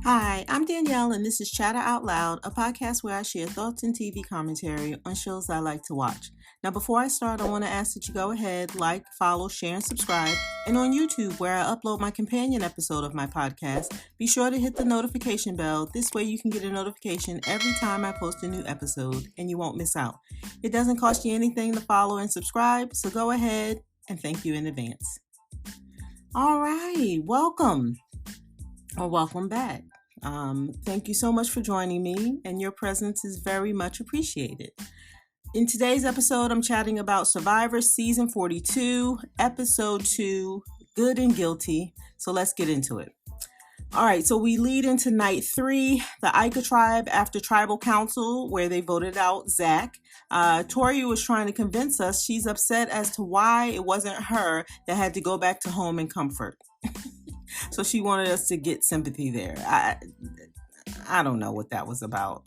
Hi, I'm Danielle, and this is Chatter Out Loud, a podcast where I share thoughts and TV commentary on shows I like to watch. Now, before I start, I want to ask that you go ahead, like, follow, share, and subscribe. And on YouTube, where I upload my companion episode of my podcast, be sure to hit the notification bell. This way, you can get a notification every time I post a new episode, and you won't miss out. It doesn't cost you anything to follow and subscribe, so go ahead, and thank you in advance. All right, welcome back. Thank you so much for joining me, and your presence is very much appreciated. In today's episode, I'm chatting about Survivor Season 42, Episode 2, Good and Guilty. So let's get into it. All right, so we lead into night 3, the Ika tribe after tribal council, where they voted out Zach. Tori was trying to convince us she's upset as to why it wasn't her that had to go back to home and comfort. So she wanted us to get sympathy there. I don't know what that was about.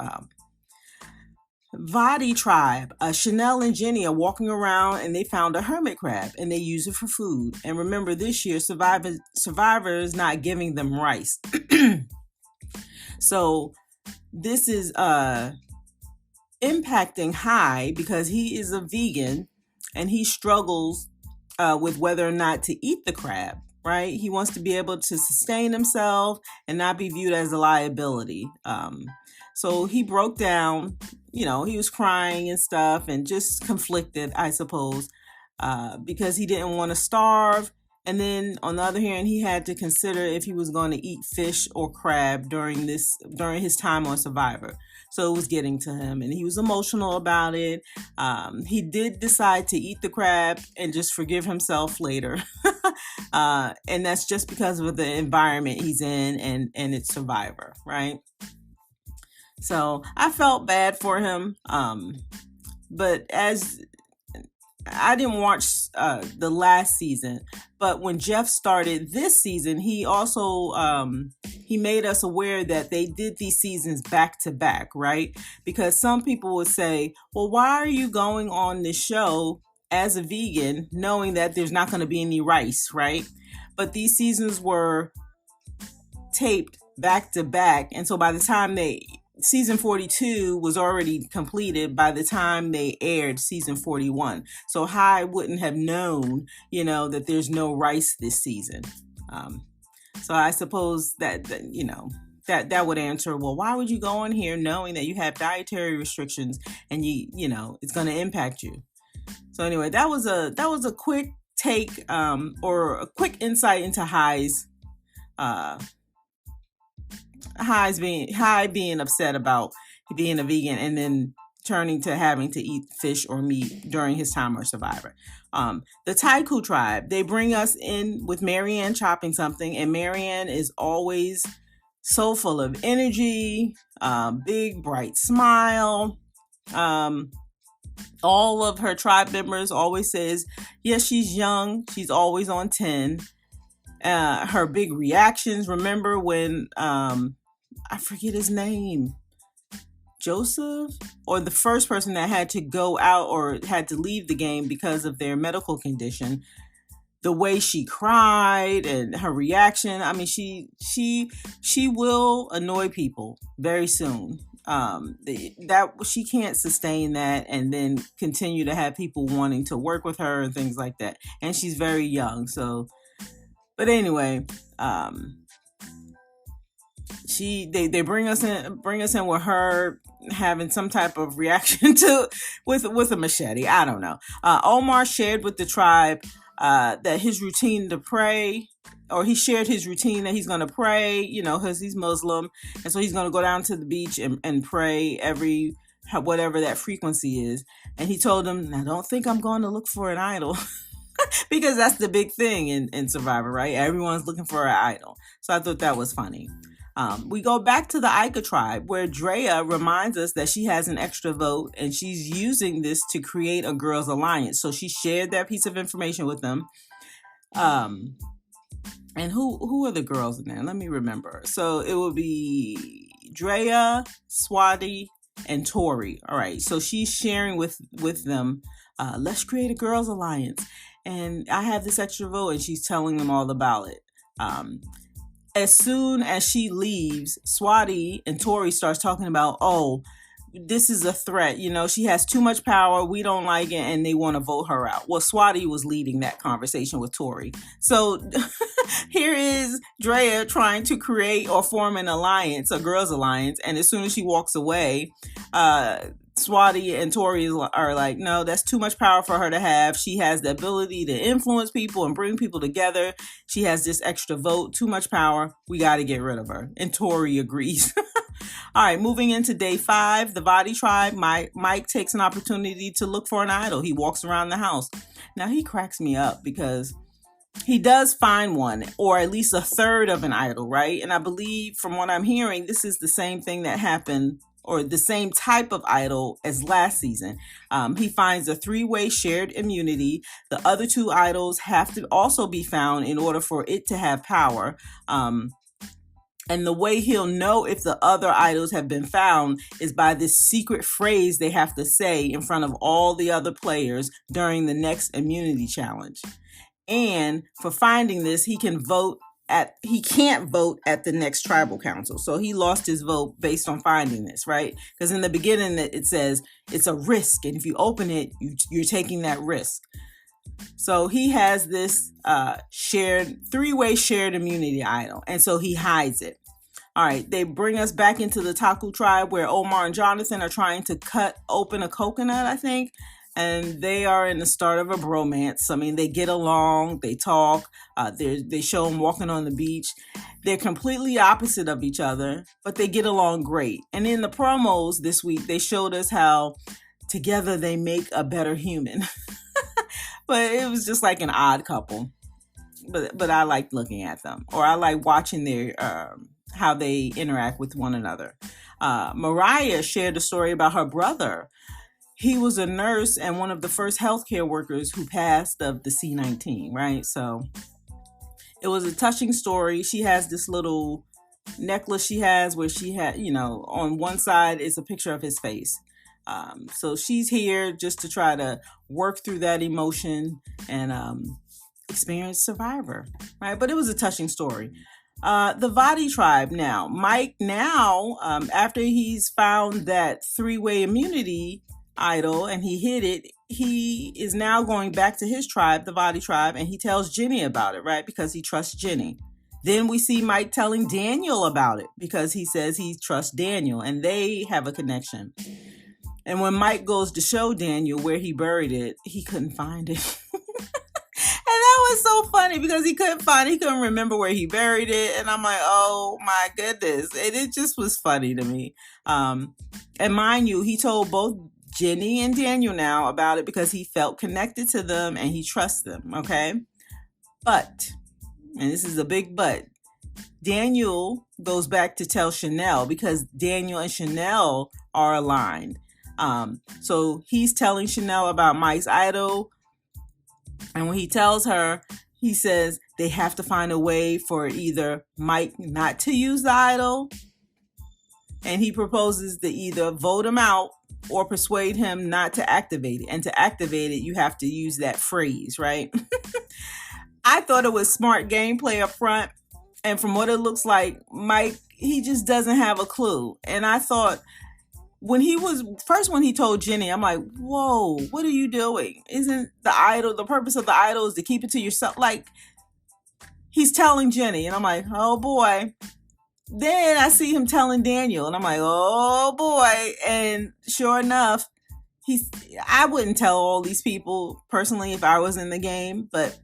Vadi tribe, Chanel and Jenny are walking around and they found a hermit crab and they use it for food. And remember, this year Survivor is not giving them rice. So this is impacting Hai because he is a vegan and he struggles with whether or not to eat the crab. Right? He wants to be able to sustain himself and not be viewed as a liability. So he broke down, he was crying and stuff and just conflicted, I suppose, because he didn't want to starve. And then on the other hand, he had to consider if he was going to eat fish or crab during his time on Survivor. So it was getting to him and he was emotional about it. He did decide to eat the crab and just forgive himself later. And that's just because of the environment he's in and it's Survivor, right? So I felt bad for him. But as I didn't watch the last season, but when Jeff started this season, he also he made us aware that they did these seasons back to back, right? Because some people would say, well, why are you going on this show as a vegan knowing that there's not going to be any rice, right? But these seasons were taped back to back. And so by the time season 42 was already completed by the time they aired season 41. So Hai wouldn't have known, that there's no rice this season. So I suppose that would answer, well, why would you go on here knowing that you have dietary restrictions and it's going to impact you? So anyway, that was a quick take or a quick insight into Hai's being upset about being a vegan and then turning to having to eat fish or meat during his time on Survivor. The Taiku tribe, they bring us in with Marianne chopping something, and Marianne is always so full of energy, big bright smile. All of her tribe members always says, yes, she's young, she's always on 10. Her big reactions, remember when I forget his name, Joseph, or the first person that had to go out or had to leave the game because of their medical condition, the way she cried and her reaction. I mean, she will annoy people very soon. That she can't sustain that and then continue to have people wanting to work with her and things like that. And she's very young, so. But anyway, they bring us in with her having some type of reaction with a machete. I don't know. Omar shared with the tribe that his routine to pray, or he shared his routine that he's going to pray, because he's Muslim, and so he's going to go down to the beach and pray every whatever that frequency is. And he told them, now don't think I'm going to look for an idol. Because that's the big thing in Survivor, right? Everyone's looking for an idol. So I thought that was funny. We go back to the Ika tribe where Drea reminds us that she has an extra vote and she's using this to create a girls' alliance. So she shared that piece of information with them. And who are the girls in there? Let me remember. So it will be Drea, Swati, and Tori. All right. So she's sharing with them, let's create a girls' alliance. And I have this extra vote, and she's telling them all about it. As soon as she leaves, Swati and Tori starts talking about, oh, this is a threat. She has too much power. We don't like it, and they want to vote her out. Well, Swati was leading that conversation with Tori. So here is Drea trying to create or form an alliance, a girls' alliance, and as soon as she walks away, Swati and Tori are like, no, that's too much power for her to have. She has the ability to influence people and bring people together. She has this extra vote, too much power. We got to get rid of her. And Tori agrees. All right, moving into day 5, the Vadi tribe. Mike takes an opportunity to look for an idol. He walks around the house. Now, he cracks me up because he does find one, or at least a third of an idol, right? And I believe from what I'm hearing, this is the same thing that happened, or the same type of idol as last season. He finds a 3-way shared immunity. The other 2 idols have to also be found in order for it to have power. And the way he'll know if the other idols have been found is by this secret phrase they have to say in front of all the other players during the next immunity challenge. And for finding this, he can't vote at the next tribal council. So he lost his vote based on finding this, right? Because in the beginning it says it's a risk, and if you open it, you're taking that risk. So he has this 3-way shared immunity idol, and so he hides it. All right, they bring us back into the Taku tribe where Omar and Jonathan are trying to cut open a coconut, I think, and they are in the start of a bromance. I mean, they get along, they talk, they show them walking on the beach. They're completely opposite of each other, but they get along great. And in the promos this week, they showed us how together they make a better human. But it was just like an odd couple. But I like looking at them, or I like watching their how they interact with one another. Mariah shared a story about her brother. He was a nurse and one of the first healthcare workers who passed of the C-19, right? So it was a touching story. She has this little necklace she has where she had, on one side is a picture of his face. So she's here just to try to work through that emotion and experience survivor, right? But it was a touching story. The Vadi tribe now. Mike now, after he's found that 3-way immunity idol and he hid it, he is now going back to his tribe, the Vadi tribe, and he tells Jenny about it, right? Because he trusts Jenny. Then we see Mike telling Daniel about it because he says he trusts Daniel and they have a connection. And when Mike goes to show Daniel where he buried it, he couldn't find it. And that was so funny because he couldn't remember where he buried it. And I'm like, oh my goodness. And it just was funny to me. And mind you, he told both Jenny and Daniel now about it because he felt connected to them and he trusts them, okay? But, and this is a big but, Daniel goes back to tell Chanel because Daniel and Chanel are aligned. So he's telling Chanel about Mike's idol. And when he tells her, he says they have to find a way for either Mike not to use the idol, and he proposes to either vote him out or persuade him not to activate it. And to activate it, you have to use that phrase, right? I thought it was smart gameplay up front. And from what it looks like, Mike, he just doesn't have a clue. And I thought, when he told Jenny, I'm like, whoa, what are you doing? Isn't the purpose of the idol is to keep it to yourself? Like, he's telling Jenny, and I'm like, oh boy. Then I see him telling Daniel, and I'm like, oh boy. And sure enough, I wouldn't tell all these people personally if I was in the game, but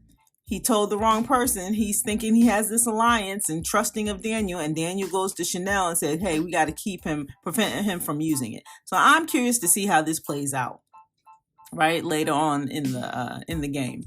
he told the wrong person. He's thinking he has this alliance and trusting of Daniel, and Daniel goes to Chanel and said, hey, we got to prevent him from using it. So I'm curious to see how this plays out, right, later on in the game.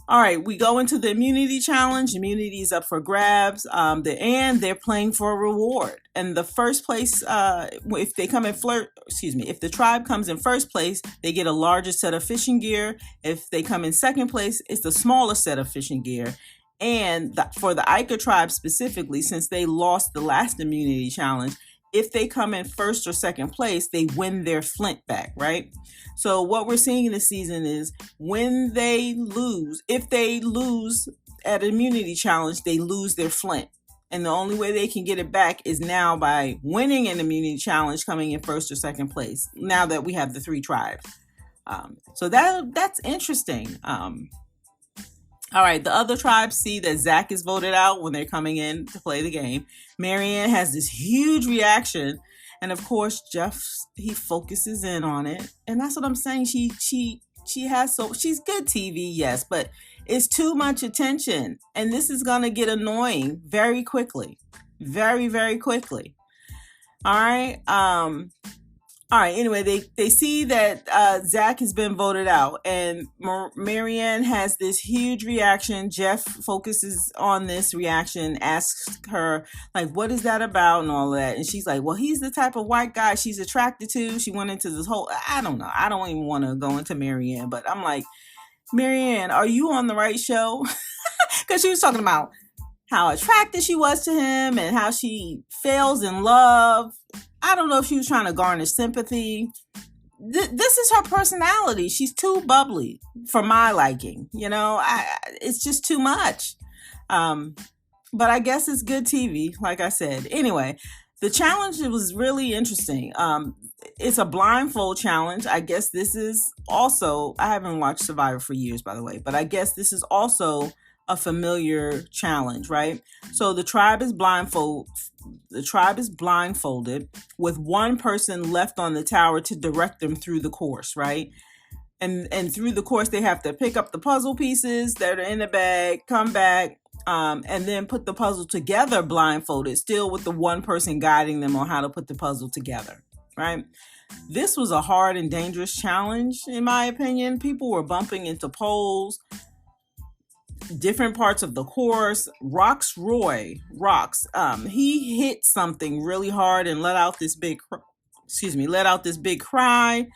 All right, we go into the immunity challenge. Immunity is up for grabs, and they're playing for a reward. And the first place, if the tribe comes in first place, they get a larger set of fishing gear. If they come in second place, it's the smaller set of fishing gear. And for the Ica tribe specifically, since they lost the last immunity challenge, if they come in first or second place, they win their flint back, right? So what we're seeing this season is when they lose, if they lose at immunity challenge, they lose their flint. And the only way they can get it back is now by winning an immunity challenge, coming in first or second place, now that we have the 3 tribes. So that's interesting. All right, the other tribes see that Zach is voted out when they're coming in to play the game. Marianne has this huge reaction, and of course Jeff, he focuses in on it, and that's what I'm saying. She has, so she's good TV, yes, but it's too much attention, and this is gonna get annoying very quickly, very, very quickly. All right. All right, anyway, they see that Zach has been voted out, and Marianne has this huge reaction. Jeff focuses on this reaction, asks her, like, what is that about and all that? And she's like, well, he's the type of white guy she's attracted to. She went into this whole, I don't know. I don't even want to go into Marianne, but I'm like, Marianne, are you on the right show? Because she was talking about how attracted she was to him and how she fails in love. I don't know if she was trying to garner sympathy. This is her personality. She's too bubbly for my liking. You know, it's just too much. But I guess it's good TV, like I said. Anyway, the challenge was really interesting. It's a blindfold challenge. I guess this is also, I haven't watched Survivor for years, by the way, but I guess this is also a familiar challenge, right? So the tribe is blindfolded with one person left on the tower to direct them through the course, right? And through the course, they have to pick up the puzzle pieces that are in the bag, come back, and then put the puzzle together blindfolded, still with the one person guiding them on how to put the puzzle together, right? This was a hard and dangerous challenge, in my opinion. People were bumping into poles, different parts of the course. Roy, he hit something really hard and let out this big cry.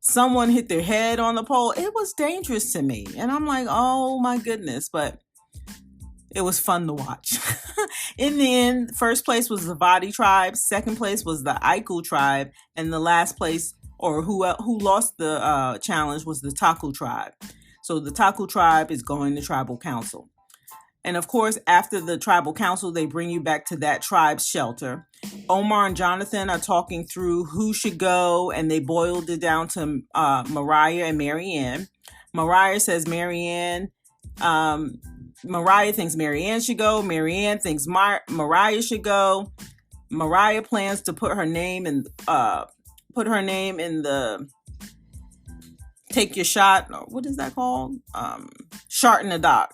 Someone hit their head on the pole. It was dangerous to me. And I'm like, oh my goodness, but it was fun to watch. In the end, first place was the Vadi tribe, second place was the Aiku tribe, and the last place, or who lost the challenge, was the Taku tribe. So the Taku tribe is going to tribal council. And of course, after the tribal council, they bring you back to that tribe's shelter. Omar and Jonathan are talking through who should go, and they boiled it down to Mariah and Marianne. Mariah says Marianne thinks Marianne should go. Marianne thinks Mariah should go. Mariah plans to put her name in the take your shot. What is that called? Shot in the dark.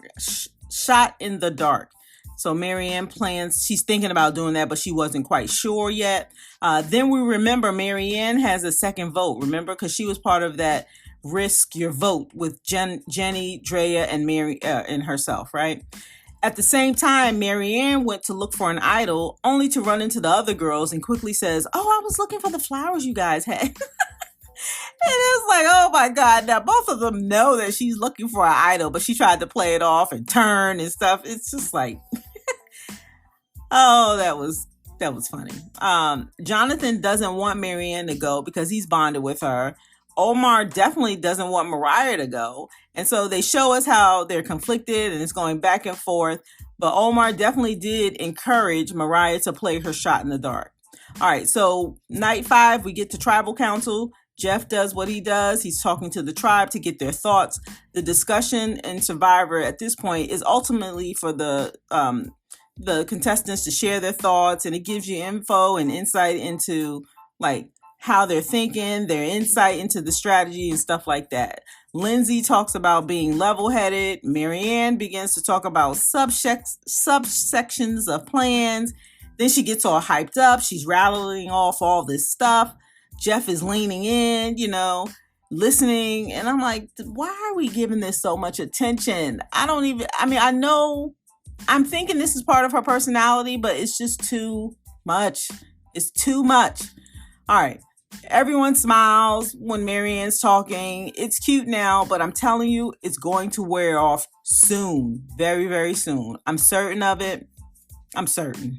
Shot in the dark. So Marianne plans, she's thinking about doing that, but she wasn't quite sure yet. Then we remember Marianne has a second vote. Remember, because she was part of that risk your vote with Jenny, Drea, and Mary and herself, right? At the same time, Marianne went to look for an idol, only to run into the other girls and quickly says, "Oh, I was looking for the flowers you guys had." And it's like, oh my God. Now, both of them know that she's looking for an idol, but she tried to play it off and turn and stuff. It's just like, oh, that was funny. Jonathan doesn't want Marianne to go because he's bonded with her. Omar definitely doesn't want Mariah to go. And so they show us how they're conflicted and it's going back and forth. But Omar definitely did encourage Mariah to play her shot in the dark. All right, so night 5, we get to tribal council. Jeff does what he does. He's talking to the tribe to get their thoughts. The discussion in Survivor at this point is ultimately for the contestants to share their thoughts, and it gives you info and insight into like how they're thinking, their insight into the strategy and stuff like that. Lindsay talks about being level-headed. Marianne begins to talk about subsections of plans. Then she gets all hyped up. She's rattling off all this stuff. Jeff is leaning in, listening. And I'm like, why are we giving this so much attention? I know, I'm thinking this is part of her personality, but it's just too much. It's too much. All right. Everyone smiles when Marianne's talking. It's cute now, but I'm telling you, it's going to wear off soon. Very, very soon. I'm certain of it. I'm certain.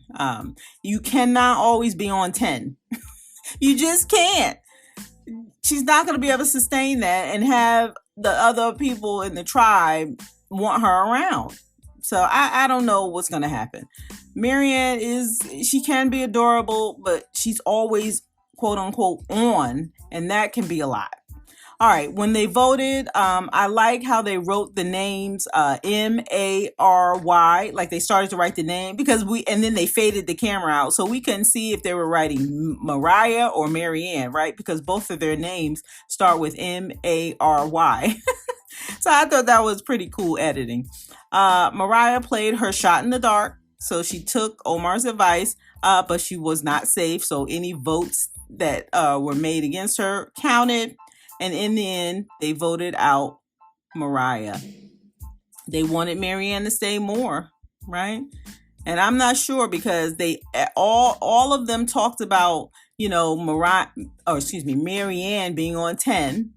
You cannot always be on 10. You just can't. She's not going to be able to sustain that and have the other people in the tribe want her around. So I don't know what's going to happen. Marianne she can be adorable, but she's always quote unquote on, and that can be a lot. All right, when they voted, I like how they wrote the names Mary, like they started to write the name and then they faded the camera out, so we couldn't see if they were writing Mariah or Marianne, right? Because both of their names start with Mary. So I thought that was pretty cool editing. Mariah played her shot in the dark, so she took Omar's advice, but she was not safe, so any votes that were made against her counted. And in the end, they voted out Mariah. They wanted Marianne to stay more, right? And I'm not sure because they all of them talked about, Marianne being on 10.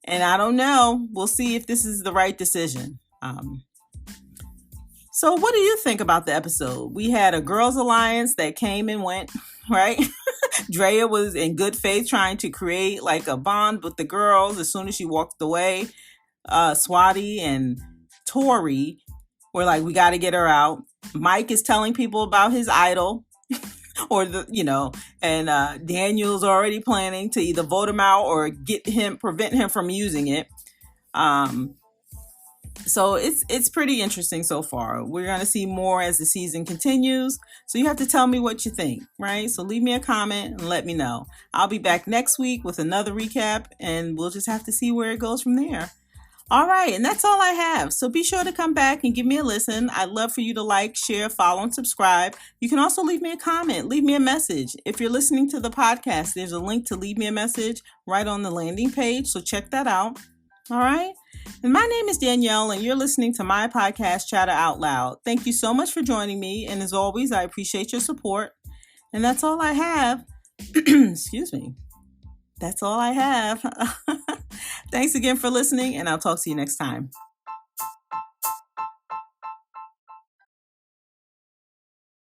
And I don't know. We'll see if this is the right decision. So what do you think about the episode? We had a girls' alliance that came and went, right? Drea was in good faith trying to create like a bond with the girls. As soon as she walked away, Swati and Tori were like, we got to get her out. Mike is telling people about his idol and Daniel's already planning to either vote him out or prevent him from using it. So it's pretty interesting so far. We're going to see more as the season continues. So you have to tell me what you think, right? So leave me a comment and let me know. I'll be back next week with another recap, and we'll just have to see where it goes from there. All right, and that's all I have. So be sure to come back and give me a listen. I'd love for you to like, share, follow, and subscribe. You can also leave me a comment, leave me a message. If you're listening to the podcast, there's a link to leave me a message right on the landing page, so check that out. All right. And my name is Danielle, and you're listening to my podcast, Chatter Out Loud. Thank you so much for joining me. And as always, I appreciate your support. And that's all I have. Excuse me. That's all I have. Thanks again for listening, and I'll talk to you next time.